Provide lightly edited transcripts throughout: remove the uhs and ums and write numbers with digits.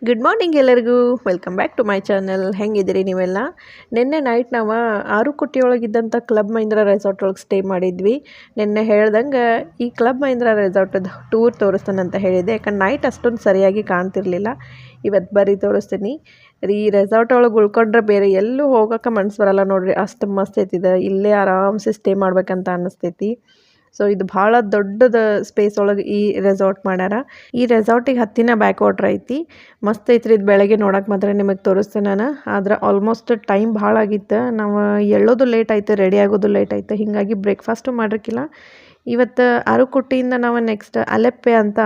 Good morning ಎಲ್ಲರಿಗೂ. Welcome back to my channel. ಹೆಂಗಿದ್ದೀರಿ ನೀವೆಲ್ಲ? ನಿನ್ನೆ ನೈಟ್ ನಾವು ಆರುಕುಟ್ಟಿಯೊಳಗಿದ್ದಂಥ ಕ್ಲಬ್ ಮಹೀಂದ್ರ ರೆಸಾರ್ಟ್ ಒಳಗೆ ಸ್ಟೇ ಮಾಡಿದ್ವಿ. ನಿನ್ನೆ ಹೇಳ್ದಂಗೆ ಈ ಕ್ಲಬ್ ಮಹೀಂದ್ರ ರೆಸಾರ್ಟದ ಟೂರ್ ತೋರಿಸ್ತಾನಂತ ಹೇಳಿದ್ದೆ, ಯಾಕಂದ್ರೆ ನೈಟ್ ಅಷ್ಟೊಂದು ಸರಿಯಾಗಿ ಕಾಣ್ತಿರ್ಲಿಲ್ಲ. ಇವತ್ತು ಬರೀ ತೋರಿಸ್ತೀನಿ. ಈ ರೆಸಾರ್ಟ್ ಒಳಗೆ ಉಳ್ಕೊಂಡ್ರೆ ಬೇರೆ ಎಲ್ಲೂ ಹೋಗೋಕೆ ಮನ್ಸು ಬರಲ್ಲ ನೋಡ್ರಿ, ಅಷ್ಟು ಮಸ್ತ್ ಐತಿದೆ. ಇಲ್ಲೇ ಆರಾಮ್ಸೆ ಸ್ಟೇ ಮಾಡ್ಬೇಕಂತ ಅನ್ನಿಸ್ತೈತಿ. ಸೊ ಇದು ಭಾಳ ದೊಡ್ಡದ ಸ್ಪೇಸ್ ಒಳಗೆ ಈ ರೆಸಾರ್ಟ್ ಮಾಡ್ಯಾರ. ಈ ರೆಸಾರ್ಟಿಗೆ ಹತ್ತಿನ ಬ್ಯಾಕ್ ವಾಟ್ರ್ ಐತಿ. ಮಸ್ತ್ ಐತ್ರಿ. ಇದು ಬೆಳಗ್ಗೆ ನೋಡಕ್ಕೆ ಮಾತ್ರ ನಿಮಗೆ ತೋರಿಸ್ತೇನೆ ನಾನು. ಆದ್ರೆ ಆಲ್ಮೋಸ್ಟ್ ಟೈಮ್ ಭಾಳ ಆಗಿತ್ತು. ನಾವು ಎಳ್ಳೋದು ಲೇಟ್ ಆಯ್ತು, ರೆಡಿ ಆಗೋದು ಲೇಟ್ ಆಯ್ತು. ಹೀಗಾಗಿ ಬ್ರೇಕ್ಫಾಸ್ಟು ಮಾಡಿರ್ಕಿಲ್ಲ. ಇವತ್ತು ಆರುಕುಟ್ಟಿಯಿಂದ ನಾವು ನೆಕ್ಸ್ಟ್ ಅಲೆಪ್ಪೆ ಅಂತ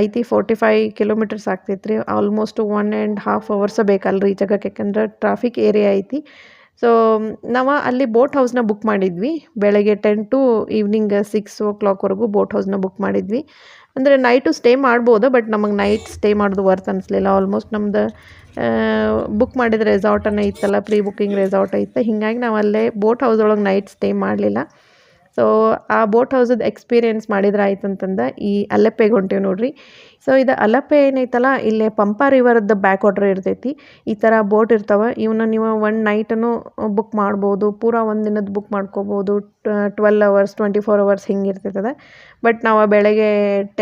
ಐತಿ. 45 ಕಿಲೋಮೀಟರ್ಸ್ ಆಗ್ತೈತೆ ರೀ. ಆಲ್ಮೋಸ್ಟ್ 1.5 ಅವರ್ಸ್ ಬೇಕಲ್ಲಿ ರೀಚ್ ಆಗಕ್ಕೆ, ಯಾಕಂದ್ರೆ ಟ್ರಾಫಿಕ್ ಏರಿಯಾ ಐತಿ. ಸೊ ನಾವು ಅಲ್ಲಿ ಬೋಟ್ ಹೌಸ್ನ ಬುಕ್ ಮಾಡಿದ್ವಿ. ಬೆಳಗ್ಗೆ 10 ಟು ಈವ್ನಿಂಗ್ 6 o'clockವರೆಗೂ ಬೋಟ್ ಹೌಸ್ನ ಬುಕ್ ಮಾಡಿದ್ವಿ. ಅಂದರೆ ನೈಟು ಸ್ಟೇ ಮಾಡ್ಬೋದು, ಬಟ್ ನಮಗೆ ನೈಟ್ ಸ್ಟೇ ಮಾಡೋದು ವರ್ತ್ ಅನಿಸ್ಲಿಲ್ಲ. ಆಲ್ಮೋಸ್ಟ್ ನಮ್ದು ಬುಕ್ ಮಾಡಿದ ರೆಸಾರ್ಟನ್ನು ಇತ್ತಲ್ಲ, ಪ್ರೀ ಬುಕ್ಕಿಂಗ್ ರೆಸಾರ್ಟ್ ಐತೆ. ಹೀಗಾಗಿ ನಾವು ಅಲ್ಲೇ ಬೋಟ್ ಹೌಸ್ ಒಳಗೆ ನೈಟ್ ಸ್ಟೇ ಮಾಡಲಿಲ್ಲ. ಸೊ ಆ ಬೋಟ್ ಹೌಸದ ಎಕ್ಸ್ಪೀರಿಯೆನ್ಸ್ ಮಾಡಿದ್ರೆ ಆಯ್ತಂತಂದ ಈ ಅಲೆಪ್ಪೆಗೆ ಹೊಂಟೀವಿ ನೋಡ್ರಿ. ಸೊ ಇದು ಅಲೆಪ್ಪೆ ಏನೈತಲ್ಲ, ಇಲ್ಲೇ ಪಂಪಾ ರಿವರ್ದ ಬ್ಯಾಕ್ ವಾಟರ್ ಇರ್ತೈತಿ. ಈ ಥರ ಬೋಟ್ ಇರ್ತಾವೆ. ಇವನ್ನ ನೀವು 1 ನೈಟನ್ನು ಬುಕ್ ಮಾಡ್ಬೋದು, ಪೂರಾ ಒಂದು ದಿನದ ಬುಕ್ ಮಾಡ್ಕೋಬೋದು. 12 ಅವರ್ಸ್ 24 ಅವರ್ಸ್ ಹಿಂಗೆ ಇರ್ತೈತದ. ಬಟ್ ನಾವು ಬೆಳಗ್ಗೆ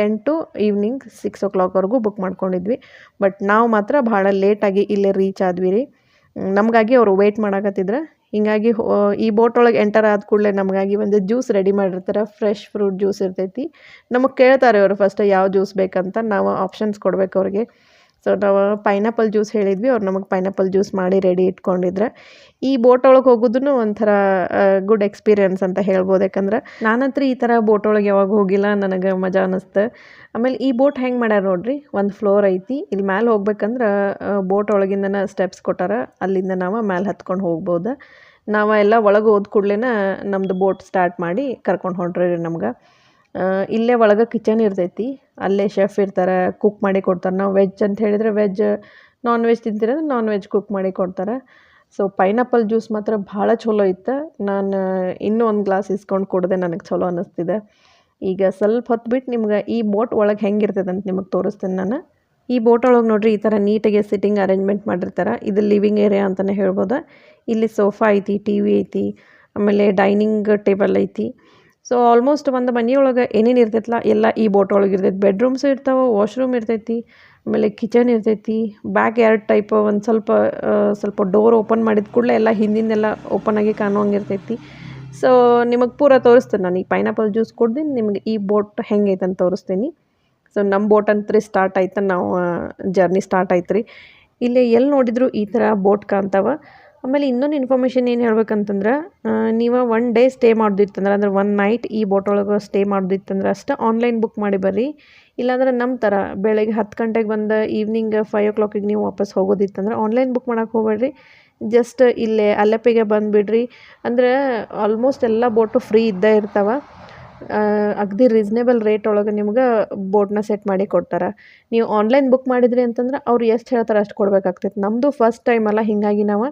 10 ಟು ಈವ್ನಿಂಗ್ 6 o'clockವರೆಗೂ ಬುಕ್ ಮಾಡ್ಕೊಂಡಿದ್ವಿ. ಬಟ್ ನಾವು ಮಾತ್ರ ಭಾಳ ಲೇಟಾಗಿ ಇಲ್ಲೇ ರೀಚ್ ಆದ್ವಿ ರೀ. ನಮಗಾಗಿ ಅವರು ವೆಯ್ಟ್ ಮಾಡಕತ್ತಿದ್ರು. ಹೀಗಾಗಿ ಈ ಬೋಟ್ ಒಳಗೆ ಎಂಟರ್ ಆದ ಕೂಡಲೇ ನಮಗಾಗಿ ಒಂದು ಜ್ಯೂಸ್ ರೆಡಿ ಮಾಡಿರ್ತಾರೆ. ಫ್ರೆಶ್ ಫ್ರೂಟ್ ಜ್ಯೂಸ್ ಇರ್ತೈತಿ. ನಮಗೆ ಕೇಳ್ತಾರೆ ಅವರು ಫಸ್ಟ್ ಯಾವ ಜ್ಯೂಸ್ ಬೇಕಂತ. ನಾವು ಆಪ್ಷನ್ಸ್ ಕೊಡ್ಬೇಕು ಅವ್ರಿಗೆ. ಸೊ ನಾವು ಪೈನಾಪಲ್ ಜ್ಯೂಸ್ ಹೇಳಿದ್ವಿ, ಅವ್ರು ನಮಗೆ ಪೈನಾಪಲ್ ಜ್ಯೂಸ್ ಮಾಡಿ ರೆಡಿ ಇಟ್ಕೊಂಡಿದ್ರೆ. ಈ ಬೋಟ್ ಒಳಗೆ ಹೋಗೋದನ್ನು ಒಂಥರ ಗುಡ್ ಎಕ್ಸ್ಪೀರಿಯನ್ಸ್ ಅಂತ ಹೇಳ್ಬೋದು. ಯಾಕಂದ್ರೆ ನಾನಂತೂ ಈ ಥರ ಬೋಟ್ ಒಳಗೆ ಯಾವಾಗ ಹೋಗಿಲ್ಲ, ನನಗೆ ಮಜಾ ಅನ್ನಿಸ್ತು. ಆಮೇಲೆ ಈ ಬೋಟ್ ಹೆಂಗೆ ಮಾಡ್ಯಾರ ನೋಡ್ರಿ, ಒಂದು ಫ್ಲೋರ್ ಐತಿ. ಇಲ್ಲಿ ಮ್ಯಾಲೆ ಹೋಗ್ಬೇಕಂದ್ರೆ ಬೋಟ್ ಒಳಗಿಂದನ ಸ್ಟೆಪ್ಸ್ ಕೊಟ್ಟಾರ, ಅಲ್ಲಿಂದ ನಾವು ಮ್ಯಾಲೆ ಹತ್ಕೊಂಡು ಹೋಗ್ಬೋದು. ನಾವೆಲ್ಲ ಒಳಗೆ ಹೋದ ಕೂಡಲೇ ನಮ್ಮದು ಬೋಟ್ ಸ್ಟಾರ್ಟ್ ಮಾಡಿ ಕರ್ಕೊಂಡು ಹೊಂಟ್ರಿ ನಮ್ಗೆ. ಇಲ್ಲೇ ಒಳಗೆ ಕಿಚನ್ ಇರ್ತೈತಿ. ಅಲ್ಲೇ ಶೆಫ್ ಇರ್ತಾರೆ, ಕುಕ್ ಮಾಡಿ ಕೊಡ್ತಾರೆ. ನಾವು ವೆಜ್ ಅಂತ ಹೇಳಿದರೆ ವೆಜ್, ನಾನ್ ವೆಜ್ ತಿಂತಿರೋದು ನಾನ್ ವೆಜ್ ಕುಕ್ ಮಾಡಿ ಕೊಡ್ತಾರೆ. ಸೊ ಪೈನಾಪಲ್ ಜ್ಯೂಸ್ ಮಾತ್ರ ಭಾಳ ಚಲೋ ಇತ್ತು. ನಾನು ಇನ್ನೂ ಒಂದು ಗ್ಲಾಸ್ ಇಸ್ಕೊಂಡು ಕುಡ್ದೆ, ನನಗೆ ಚಲೋ ಅನ್ನಿಸ್ತಿದೆ. ಈಗ ಸ್ವಲ್ಪ ಹೊತ್ತು ಬಿಟ್ಟು ನಿಮ್ಗೆ ಈ ಬೋಟ್ ಒಳಗೆ ಹೆಂಗಿರ್ತದೆ ಅಂತ ನಿಮಗೆ ತೋರಿಸ್ತೇನೆ ನಾನು. ಈ ಬೋಟ್ ಒಳಗೆ ನೋಡ್ರಿ, ಈ ಥರ ನೀಟಾಗಿ ಸಿಟ್ಟಿಂಗ್ ಅರೇಂಜ್ಮೆಂಟ್ ಮಾಡಿರ್ತಾರೆ. ಇದು ಲಿವಿಂಗ್ ಏರಿಯಾ ಅಂತಲೇ ಹೇಳ್ಬೋದು. ಇಲ್ಲಿ ಸೋಫಾ ಐತಿ, ಟಿ ವಿ ಐತಿ, ಆಮೇಲೆ ಡೈನಿಂಗ್ ಟೇಬಲ್ ಐತಿ. ಸೊ ಆಲ್ಮೋಸ್ಟ್ ಒಂದು ಮನೆಯೊಳಗೆ ಏನೇನು ಇರ್ತೈತಲ್ಲ ಎಲ್ಲ ಈ ಬೋಟ್ ಒಳಗೆ ಇರ್ತೈತಿ. ಬೆಡ್ರೂಮ್ಸು ಇರ್ತಾವೆ, ವಾಶ್ರೂಮ್ ಇರ್ತೈತಿ, ಆಮೇಲೆ ಕಿಚನ್ ಇರ್ತೈತಿ. ಬ್ಯಾಕ್ ಯಾರ್ಡ್ ಟೈಪ್ ಒಂದು ಸ್ವಲ್ಪ ಡೋರ್ ಓಪನ್ ಮಾಡಿದ ಕೂಡಲೇ ಎಲ್ಲ ಹಿಂದಿಂದೆಲ್ಲ ಓಪನ್ ಆಗಿ ಕಾಣುವಂಗೆ ಇರ್ತೈತಿ. ಸೊ ನಿಮಗೆ ಪೂರ ತೋರಿಸ್ತೇನೆ ನಾನು. ಈಗ ಪೈನಾಪಲ್ ಜ್ಯೂಸ್ ಕುಡ್ದು ನಿಮ್ಗೆ ಈ ಬೋಟ್ ಹೆಂಗೈತೆ ಅಂತ ತೋರಿಸ್ತೀನಿ. ಸೊ ನಮ್ಮ ಬೋಟ್ ಅಂತೂ ಸ್ಟಾರ್ಟ್ ಆಯ್ತು, ನಾವು ಜರ್ನಿ ಸ್ಟಾರ್ಟ್ ಆಯ್ತು ರೀ. ಇಲ್ಲಿ ಎಲ್ಲಿ ನೋಡಿದ್ರು ಈ ಥರ ಬೋಟ್ ಕಾಣ್ತಾವೆ. ಆಮೇಲೆ ಇನ್ನೊಂದು ಇನ್ಫಾರ್ಮೇಷನ್ ಏನು ಹೇಳ್ಬೇಕಂತಂದ್ರೆ, ನೀವು 1 ಡೇ ಸ್ಟೇ ಮಾಡೋದಿತ್ತಂದ್ರೆ, ಅಂದ್ರೆ 1 ನೈಟ್ ಈ ಬೋಟ್ ಒಳಗೆ ಸ್ಟೇ ಮಾಡೋದಿತ್ತಂದ್ರೆ ಅಷ್ಟೇ ಆನ್ಲೈನ್ ಬುಕ್ ಮಾಡಿ ಬರ್ರಿ. ಇಲ್ಲಾಂದ್ರೆ ನಮ್ಮ ಥರ ಬೆಳಗ್ಗೆ 10 ಗಂಟೆಗೆ ಬಂದು ಈವ್ನಿಂಗ್ 5 o'clock ನೀವು ವಾಪಸ್ ಹೋಗೋದಿತ್ತಂದ್ರೆ ಆನ್ಲೈನ್ ಬುಕ್ ಮಾಡೋಕೆ ಹೋಗ್ಬೇಡ್ರಿ. ಜಸ್ಟ್ ಇಲ್ಲೇ ಅಲೆಪ್ಪೆಗೆ ಬಂದುಬಿಡ್ರಿ. ಅಂದರೆ ಆಲ್ಮೋಸ್ಟ್ ಎಲ್ಲ ಬೋಟು ಫ್ರೀ ಇದ್ದೇ ಇರ್ತಾವೆ. ಅಗದಿ ರೀಸ್ನೇಬಲ್ ರೇಟ್ ಒಳಗೆ ನಿಮ್ಗೆ ಬೋಟ್ನ ಸೆಟ್ ಮಾಡಿ ಕೊಡ್ತಾರೆ. ನೀವು ಆನ್ಲೈನ್ ಬುಕ್ ಮಾಡಿದ್ರಿ ಅಂತಂದ್ರೆ ಅವ್ರು ಎಷ್ಟು ಹೇಳ್ತಾರೆ ಅಷ್ಟು ಕೊಡಬೇಕಾಗ್ತೈತೆ. ನಮ್ಮದು ಫಸ್ಟ್ ಟೈಮ್ ಅಲ್ಲ, ಹೀಗಾಗಿ ನಾವು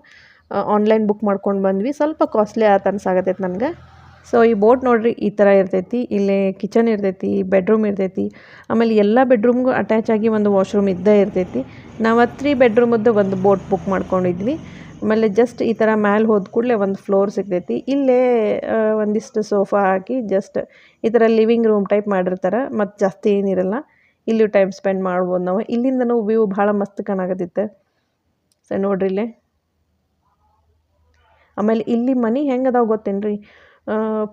ಆನ್ಲೈನ್ ಬುಕ್ ಮಾಡ್ಕೊಂಡು ಬಂದ್ವಿ. ಸ್ವಲ್ಪ ಕಾಸ್ಟ್ಲಿ ಆತ ಅನ್ಸಾಗತ್ತೈತೆ ನನಗೆ. ಸೊ ಈ ಬೋಟ್ ನೋಡ್ರಿ ಈ ಥರ ಇರ್ತೈತಿ. ಇಲ್ಲಿ ಕಿಚನ್ ಇರ್ತೈತಿ, ಬೆಡ್ರೂಮ್ ಇರ್ತೈತಿ. ಆಮೇಲೆ ಎಲ್ಲ ಬೆಡ್ರೂಮ್ಗೂ ಅಟ್ಯಾಚ್ ಆಗಿ ಒಂದು ವಾಶ್ರೂಮ್ ಇದ್ದೇ ಇರ್ತೈತಿ. ನಾವು 3 ಬೆಡ್ರೂಮದ್ದು ಒಂದು ಬೋಟ್ ಬುಕ್ ಮಾಡ್ಕೊಂಡಿದ್ವಿ. ಆಮೇಲೆ ಜಸ್ಟ್ ಈ ಥರ ಮ್ಯಾಲೆ ಹೋದ ಕೂಡಲೇ ಒಂದು ಫ್ಲೋರ್ ಸಿಗ್ತೈತಿ. ಇಲ್ಲೇ ಒಂದಿಷ್ಟು ಸೋಫಾ ಹಾಕಿ ಜಸ್ಟ್ ಈ ಥರ ಲಿವಿಂಗ್ ರೂಮ್ ಟೈಪ್ ಮಾಡಿರ್ತಾರೆ. ಮತ್ತು ಜಾಸ್ತಿ ಏನಿರಲ್ಲ, ಇಲ್ಲಿ ಟೈಮ್ ಸ್ಪೆಂಡ್ ಮಾಡ್ಬೋದು ನಾವು. ಇಲ್ಲಿಂದನೂ ವ್ಯೂ ಭಾಳ ಮಸ್ತ್ ಕಾಣಕತ್ತಿತ್ತು. ಸೊ ನೋಡ್ರಿ ಇಲ್ಲೇ. ಆಮೇಲೆ ಇಲ್ಲಿ ಮನೆ ಹೆಂಗೆ ಅದಾವೆ ಗೊತ್ತೇನು ರೀ,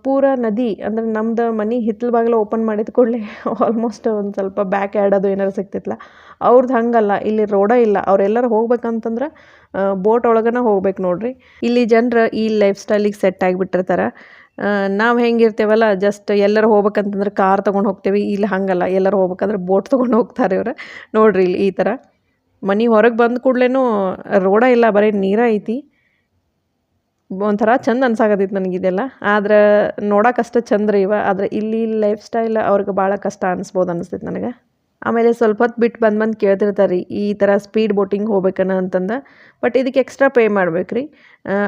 ಪೂರಾ ನದಿ. ಅಂದರೆ ನಮ್ದು ಮನೆ ಹಿತ್ತಲ ಬಾಗಿಲು ಓಪನ್ ಮಾಡಿದ ಕೂಡಲೇ ಆಲ್ಮೋಸ್ಟ್ ಒಂದು ಸ್ವಲ್ಪ ಬ್ಯಾಕ್ ಯಾರ್ಡ್ ಅದು ಏನಾರು ಸಿಗ್ತಿತ್ತಲ್ಲ, ಅವ್ರದ್ದು ಹಂಗಲ್ಲ. ಇಲ್ಲಿ ರೋಡೇ ಇಲ್ಲ. ಅವ್ರೆಲ್ಲರೂ ಹೋಗ್ಬೇಕಂತಂದ್ರೆ ಬೋಟ್ ಒಳಗನ ಹೋಗ್ಬೇಕು ನೋಡ್ರಿ. ಇಲ್ಲಿ ಜನರು ಈ ಲೈಫ್ ಸ್ಟೈಲಿಗೆ ಸೆಟ್ ಆಗಿಬಿಟ್ಟಿರ್ತಾರೆ. ನಾವು ಹೆಂಗಿರ್ತೇವಲ್ಲ, ಜಸ್ಟ್ ಎಲ್ಲರೂ ಹೋಗ್ಬೇಕಂತಂದ್ರೆ ಕಾರ್ ತೊಗೊಂಡು ಹೋಗ್ತೇವೆ. ಇಲ್ಲಿ ಹಂಗಲ್ಲ, ಎಲ್ಲರೂ ಹೋಗ್ಬೇಕಂದ್ರೆ ಬೋಟ್ ತೊಗೊಂಡು ಹೋಗ್ತಾರೆ ಇವ್ರು. ನೋಡ್ರಿ ಇಲ್ಲಿ ಈ ಥರ ಮನೆ ಹೊರಗೆ ಬಂದ ಕೂಡಲೇನು ರೋಡೇ ಇಲ್ಲ, ಬರೀ ನೀರೇ ಐತಿ. ಒಂಥರ ಚಂದ ಅನ್ಸಾಕತ್ತೈತೆ ನನಗಿದೆಲ್ಲ. ಆದ್ರೆ ನೋಡೋಕ್ಕಷ್ಟೇ ಚಂದ ರೀ ಇವ. ಆದರೆ ಇಲ್ಲಿ ಲೈಫ್ ಸ್ಟೈಲ್ ಅವ್ರಿಗೆ ಭಾಳ ಕಷ್ಟ ಅನಿಸ್ಬೋದು ಅನ್ನಿಸ್ತೈತೆ ನನಗೆ. ಆಮೇಲೆ ಸ್ವಲ್ಪ ಹೊತ್ತು ಬಿಟ್ಟು ಬಂದು ಕೇಳ್ತಿರ್ತಾರೆ ರೀ ಈ ಥರ ಸ್ಪೀಡ್ ಬೋಟಿಂಗ್ ಹೋಗ್ಬೇಕನ ಅಂತಂದು. ಬಟ್ ಇದಕ್ಕೆ ಎಕ್ಸ್ಟ್ರಾ ಪೇ ಮಾಡ್ಬೇಕು ರೀ.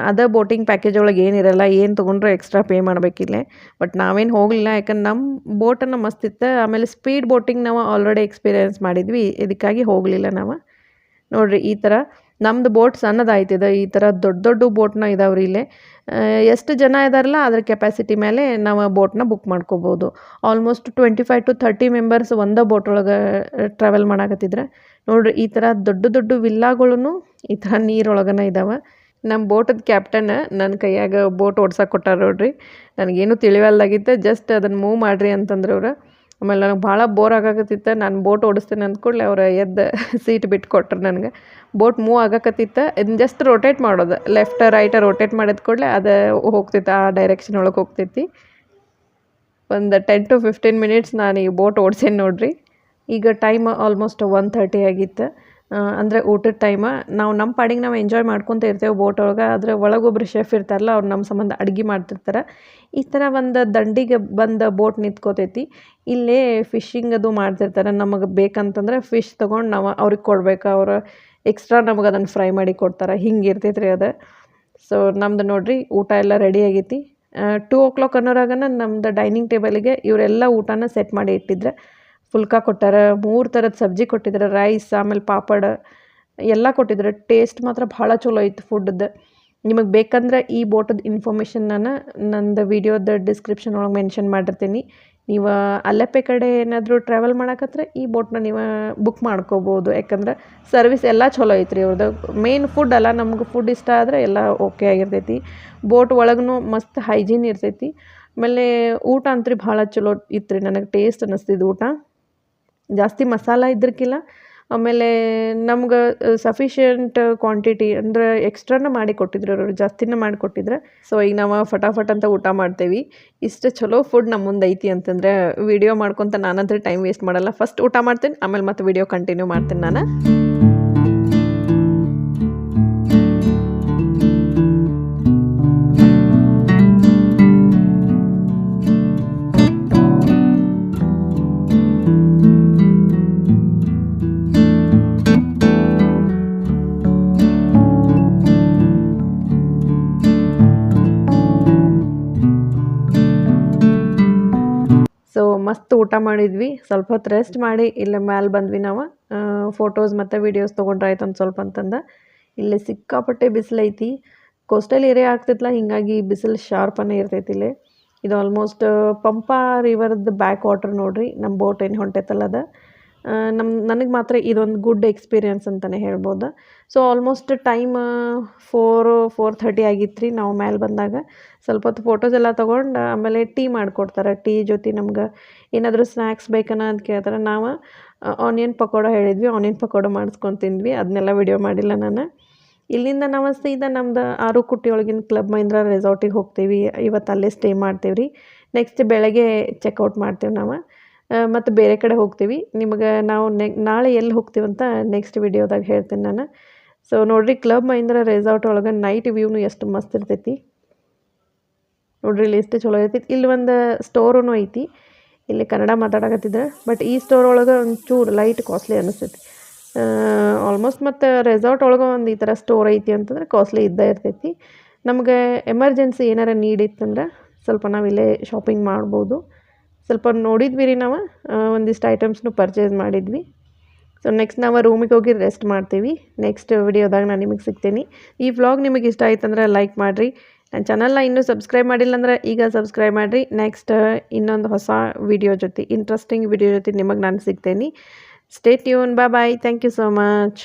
ಅದ ಬೋಟಿಂಗ್ ಪ್ಯಾಕೇಜ್ ಒಳಗೆ ಏನಿರಲ್ಲ, ಏನು ತೊಗೊಂಡ್ರೆ ಎಕ್ಸ್ಟ್ರಾ ಪೇ ಮಾಡಬೇಕಿಲ್ಲೇ. ಬಟ್ ನಾವೇನು ಹೋಗಲಿಲ್ಲ, ಯಾಕಂದ್ರೆ ನಮ್ಮ ಬೋಟನ್ನು ಮಸ್ತಿತ್ತು. ಆಮೇಲೆ ಸ್ಪೀಡ್ ಬೋಟಿಂಗ್ ನಾವು ಆಲ್ರೆಡಿ ಎಕ್ಸ್ಪೀರಿಯೆನ್ಸ್ ಮಾಡಿದ್ವಿ, ಇದಕ್ಕಾಗಿ ಹೋಗಲಿಲ್ಲ ನಾವು. ನೋಡಿರಿ ಈ ಥರ ನಮ್ಮದು ಬೋಟ್ ಸಣ್ಣದಾಯ್ತಿದೆ. ಈ ಥರ ದೊಡ್ಡ ದೊಡ್ಡ ಬೋಟ್ನ ಇದಾವ್ರಿ ಇಲ್ಲೇ. ಎಷ್ಟು ಜನ ಇದಾರಲ್ಲ ಅದ್ರ ಕೆಪಾಸಿಟಿ ಮೇಲೆ ನಾವು ಬೋಟ್ನ ಬುಕ್ ಮಾಡ್ಕೋಬೋದು. ಆಲ್ಮೋಸ್ಟ್ 25 to 30 ಮೆಂಬರ್ಸ್ ಒಂದೇ ಬೋಟ್ ಒಳಗೆ ಟ್ರಾವೆಲ್ ಮಾಡಾಕತ್ತಿದ್ರೆ. ನೋಡಿರಿ ಈ ಥರ ದೊಡ್ಡ ದೊಡ್ಡ ವಿಲ್ಲಾಗಳೂ ಈ ಥರ ನೀರೊಳಗನ ಇದ್ದಾವೆ. ನಮ್ಮ ಬೋಟದ ಕ್ಯಾಪ್ಟನ್ ನನ್ನ ಕೈಯಾಗ ಬೋಟ್ ಓಡ್ಸಕ್ಕೆ ಕೊಟ್ಟಾರ ನೋಡ್ರಿ. ನನಗೇನು ತಿಳಿವಲ್ದಾಗಿತ್ತು, ಜಸ್ಟ್ ಅದನ್ನು ಮೂವ್ ಮಾಡಿರಿ ಅಂತಂದ್ರೆ ಅವ್ರು. ಆಮೇಲೆ ನನಗೆ ಭಾಳ ಬೋರ್ ಆಗಾಕತ್ತಿತ್ತು. ನಾನು ಬೋಟ್ ಓಡಿಸ್ತೇನೆ ಅಂದ್ಕೂಡ್ಲೆ ಅವ್ರು ಎದ್ದು ಸೀಟ್ ಬಿಟ್ಟು ಕೊಟ್ರು ನನಗೆ. ಬೋಟ್ ಮೂವ್ ಆಗಾಕತ್ತಿತ್ತು, ಇದನ್ನ ಜಸ್ಟ್ ರೊಟೇಟ್ ಮಾಡೋದು, ಲೆಫ್ಟ್ ರೈಟ್ ರೊಟೇಟ್ ಮಾಡಿದ ಕೂಡಲೇ ಅದು ಹೋಗ್ತಿತ್ತು, ಆ ಡೈರೆಕ್ಷನ್ ಒಳಗೆ ಹೋಗ್ತೈತಿ. ಒಂದು 10 to 15 ಮಿನಿಟ್ಸ್ ನಾನು ಈ ಬೋಟ್ ಓಡ್ಸೇನಿ ನೋಡ್ರಿ. ಈಗ ಟೈಮ್ ಆಲ್ಮೋಸ್ಟ್ 1:30 ಆಗಿತ್ತು. ಅಂದರೆ ಊಟದ ಟೈಮ. ನಾವು ನಮ್ಮ ಪಾಡಿಗೆ ನಾವು ಎಂಜಾಯ್ ಮಾಡ್ಕೊತ ಇರ್ತೇವೆ ಬೋಟ್ ಒಳಗೆ. ಆದರೆ ಒಳಗೊಬ್ರು ಶೆಫ್ ಇರ್ತಾರಲ್ಲ, ಅವ್ರು ನಮ್ಮ ಸಂಬಂಧ ಅಡುಗೆ ಮಾಡ್ತಿರ್ತಾರೆ. ಈ ಥರ ಒಂದು ದಂಡಿಗೆ ಬಂದು ಬೋಟ್ ನಿಂತ್ಕೋತೈತಿ. ಇಲ್ಲೇ ಫಿಶಿಂಗ್ ಅದು ಮಾಡ್ತಿರ್ತಾರೆ. ನಮಗೆ ಬೇಕಂತಂದ್ರೆ ಫಿಶ್ ತೊಗೊಂಡು ನಾವು ಅವ್ರಿಗೆ ಕೊಡ್ಬೇಕು, ಅವರು ಎಕ್ಸ್ಟ್ರಾ ನಮಗೆ ಅದನ್ನು ಫ್ರೈ ಮಾಡಿ ಕೊಡ್ತಾರೆ. ಹಿಂಗೆ ಇರ್ತೈತೆ ರೀ ಅದು. ಸೊ ನಮ್ದು ನೋಡಿರಿ ಊಟ ಎಲ್ಲ ರೆಡಿ ಆಗೈತಿ. 2 o'clock ಅನ್ನೋರಾಗನ ನಮ್ದು ಡೈನಿಂಗ್ ಟೇಬಲಿಗೆ ಇವರೆಲ್ಲ ಊಟನ ಸೆಟ್ ಮಾಡಿ ಇಟ್ಟಿದ್ರೆ. ಫುಲ್ಕಾ ಕೊಟ್ಟಾರ, 3 ಥರದ ಸಬ್ಜಿ ಕೊಟ್ಟಿದ್ದಾರೆ, ರೈಸ್, ಆಮೇಲೆ ಪಾಪಡ್ ಎಲ್ಲ ಕೊಟ್ಟಿದ್ದಾರೆ. ಟೇಸ್ಟ್ ಮಾತ್ರ ಭಾಳ ಚಲೋ ಇತ್ತು ಫುಡ್ದು. ನಿಮಗೆ ಬೇಕಂದ್ರೆ ಈ ಬೋಟದ ಇನ್ಫಾರ್ಮೇಷನ್ ನಾನು ನಂದು ವಿಡಿಯೋದ ಡಿಸ್ಕ್ರಿಪ್ಷನ್ ಒಳಗೆ ಮೆನ್ಷನ್ ಮಾಡಿರ್ತೀನಿ. ನೀವು ಅಲೆಪ್ಪೆ ಕಡೆ ಏನಾದರೂ ಟ್ರಾವೆಲ್ ಮಾಡಕತ್ರೆ ಈ ಬೋಟ್ನ ನೀವು ಬುಕ್ ಮಾಡ್ಕೋಬೋದು. ಯಾಕಂದ್ರೆ ಸರ್ವಿಸ್ ಎಲ್ಲ ಚಲೋ ಐತ್ರಿ ಅವ್ರದ್ದು. ಮೇನ್ ಫುಡ್ ಅಲ್ಲ, ನಮ್ಗೆ ಫುಡ್ ಇಷ್ಟ ಆದರೆ ಎಲ್ಲ ಓಕೆ ಆಗಿರ್ತೈತಿ. ಬೋಟ್ ಒಳಗೂ ಮಸ್ತ್ ಹೈಜೀನ್ ಇರ್ತೈತಿ. ಆಮೇಲೆ ಊಟ ಅಂತೂ ಭಾಳ ಚಲೋ ಇತ್ತು ರೀ. ನನಗೆ ಟೇಸ್ಟ್ ಅನ್ನಿಸ್ತಿದ್ದು ಊಟ. ಜಾಸ್ತಿ ಮಸಾಲ ಇದ್ರಕ್ಕಿಲ್ಲ. ಆಮೇಲೆ ನಮ್ಗೆ ಸಫಿಷಿಯೆಂಟ್ ಕ್ವಾಂಟಿಟಿ ಅಂದರೆ ಎಕ್ಸ್ಟ್ರಾನ ಮಾಡಿ ಕೊಟ್ಟಿದ್ರು ಅವರು, ಜಾಸ್ತಿನ ಮಾಡಿಕೊಟ್ಟಿದ್ರೆ. ಸೊ ಈಗ ನಾವು ಫಟಾಫಟ್ ಅಂತ ಊಟ ಮಾಡ್ತೇವೆ. ಇಷ್ಟು ಚಲೋ ಫುಡ್ ನಮ್ಮ ಮುಂದೆ ಐತಿ ಅಂತಂದರೆ ವಿಡಿಯೋ ಮಾಡ್ಕೊತ ನಾನಂತೂ ಟೈಮ್ ವೇಸ್ಟ್ ಮಾಡಲ್ಲ. ಫಸ್ಟ್ ಊಟ ಮಾಡ್ತೀನಿ, ಆಮೇಲೆ ಮತ್ತೆ ವಿಡಿಯೋ ಕಂಟಿನ್ಯೂ ಮಾಡ್ತೀನಿ ನಾನು. ಸೊ ಮಸ್ತ್ ಊಟ ಮಾಡಿದ್ವಿ. ಸ್ವಲ್ಪ ಹೊತ್ತು ರೆಸ್ಟ್ ಮಾಡಿ ಇಲ್ಲೇ ಮ್ಯಾಲೆ ಬಂದ್ವಿ ನಾವು. ಫೋಟೋಸ್ ಮತ್ತು ವೀಡಿಯೋಸ್ ತೊಗೊಂಡ್ರಾಯ್ತು ಒಂದು ಸ್ವಲ್ಪ ಅಂತಂದು. ಇಲ್ಲಿ ಸಿಕ್ಕಾಪಟ್ಟೆ ಬಿಸಿಲೈತಿ. ಕೋಸ್ಟಲ್ ಏರಿಯಾ ಆಗ್ತೈತಲ್ಲ, ಹೀಗಾಗಿ ಬಿಸಿಲು ಶಾರ್ಪನೇ ಇರ್ತೈತಿ ಇಲ್ಲಿ. ಇದು ಆಲ್ಮೋಸ್ಟ್ ಪಂಪಾ ರಿವರ್ದು ಬ್ಯಾಕ್ ವಾಟರ್ ನೋಡ್ರಿ. ನಮ್ಮ ಬೋಟ್ ಏನು ಹೊಂಟೈತಲ್ಲ ಅದು. ನನಗೆ ಮಾತ್ರ ಇದೊಂದು ಗುಡ್ ಎಕ್ಸ್ಪೀರಿಯನ್ಸ್ ಅಂತಲೇ ಹೇಳ್ಬೋದು. ಸೊ ಆಲ್ಮೋಸ್ಟ್ ಟೈಮ್ 4:30 ಆಗಿತ್ತು ರೀ ನಾವು ಮೇಲೆ ಬಂದಾಗ. ಸ್ವಲ್ಪ ಹೊತ್ತು ಫೋಟೋಸ್ ಎಲ್ಲ ತೊಗೊಂಡು ಆಮೇಲೆ ಟೀ ಮಾಡಿಕೊಡ್ತಾರೆ. ಟೀ ಜೊತೆ ನಮ್ಗೆ ಏನಾದರೂ ಸ್ನ್ಯಾಕ್ಸ್ ಬೇಕನ್ನ ಅಂತ ಕೇಳ್ತಾರೆ. ನಾವು ಆನಿಯನ್ ಪಕೋಡ ಹೇಳಿದ್ವಿ, ಆನಿಯನ್ ಪಕೋಡ ಮಾಡಿಸ್ಕೊಂಡು ತಿಂದ್ವಿ. ಅದನ್ನೆಲ್ಲ ವಿಡಿಯೋ ಮಾಡಿಲ್ಲ ನಾನು. ಇಲ್ಲಿಂದ ನಾವು ಸೀದಾ ನಮ್ದು ಆರುಕುಟ್ಟಿ ಒಳಗಿನ ಕ್ಲಬ್ ಮಹೀಂದ್ರ ರೆಸಾರ್ಟಿಗೆ ಹೋಗ್ತೀವಿ. ಇವತ್ತು ಅಲ್ಲೇ ಸ್ಟೇ ಮಾಡ್ತೀವಿ ರೀ. ನೆಕ್ಸ್ಟ್ ಬೆಳಗ್ಗೆ ಚೆಕ್ಔಟ್ ಮಾಡ್ತೀವಿ ನಾವು. ಮತ್ತು ಬೇರೆ ಕಡೆ ಹೋಗ್ತೀವಿ. ನಿಮಗೆ ನಾವು ನಾಳೆ ಎಲ್ಲಿ ಹೋಗ್ತೀವಂತ ನೆಕ್ಸ್ಟ್ ವಿಡಿಯೋದಾಗ ಹೇಳ್ತೀನಿ ನಾನು. ಸೊ ನೋಡಿರಿ, ಕ್ಲಬ್ ಮಹೀಂದ್ರ ರೆಸಾರ್ಟ್ ಒಳಗೆ ನೈಟ್ ವ್ಯೂನು ಎಷ್ಟು ಮಸ್ತ್ ಇರ್ತೈತಿ ನೋಡ್ರಿ. ಇಲ್ಲಿ ಎಷ್ಟು ಚಲೋ ಇರ್ತೈತಿ. ಇಲ್ಲಿ ಒಂದು ಸ್ಟೋರೂ ಐತಿ. ಇಲ್ಲಿ ಕನ್ನಡ ಮಾತಾಡಕತ್ತಿದ್ರೆ, ಬಟ್ ಈ ಸ್ಟೋರ್ ಒಳಗೆ ಒಂಚೂರು ಲೈಟ್ ಕಾಸ್ಟ್ಲಿ ಅನ್ನಿಸ್ತೈತಿ. ಆಲ್ಮೋಸ್ಟ್ ಮತ್ತು ರೆಸಾರ್ಟ್ ಒಳಗೆ ಒಂದು ಈ ಥರ ಸ್ಟೋರ್ ಐತಿ ಅಂತಂದ್ರೆ ಕಾಸ್ಟ್ಲಿ ಇದ್ದೇ ಇರ್ತೈತಿ. ನಮಗೆ ಎಮರ್ಜೆನ್ಸಿ ಏನಾರ ನೀಡ್ ಇತ್ತಂದ್ರೆ ಸ್ವಲ್ಪ ನಾವು ಇಲ್ಲೇ ಶಾಪಿಂಗ್ ಮಾಡ್ಬೋದು. ಸ್ವಲ್ಪ ನೋಡಿದ್ವಿ ರೀ ನಾವು, ಒಂದಿಷ್ಟು ಐಟಮ್ಸ್ನು ಪರ್ಚೇಸ್ ಮಾಡಿದ್ವಿ. ಸೊ ನೆಕ್ಸ್ಟ್ ನಾವು ರೂಮಿಗೆ ಹೋಗಿ ರೆಸ್ಟ್ ಮಾಡ್ತೀವಿ. ನೆಕ್ಸ್ಟ್ ವಿಡಿಯೋದಾಗ ನಾನು ನಿಮಗೆ ಸಿಗ್ತೀನಿ. ಈ ವ್ಲಾಗ್ ನಿಮಗೆ ಇಷ್ಟ ಆಯ್ತಂದ್ರೆ ಲೈಕ್ ಮಾಡಿರಿ. ನನ್ನ ಚಾನಲ್ನ ಇನ್ನೂ ಸಬ್ಸ್ಕ್ರೈಬ್ ಮಾಡಿಲ್ಲ ಅಂದ್ರೆ ಈಗ ಸಬ್ಸ್ಕ್ರೈಬ್ ಮಾಡಿರಿ. ನೆಕ್ಸ್ಟ್ ಇನ್ನೊಂದು ಹೊಸ ವಿಡಿಯೋ ಜೊತೆ, ಇಂಟ್ರೆಸ್ಟಿಂಗ್ ವಿಡಿಯೋ ಜೊತೆ ನಿಮಗೆ ನಾನು ಸಿಗ್ತೇನೆ. Stay tune. Bye. Thank you so much.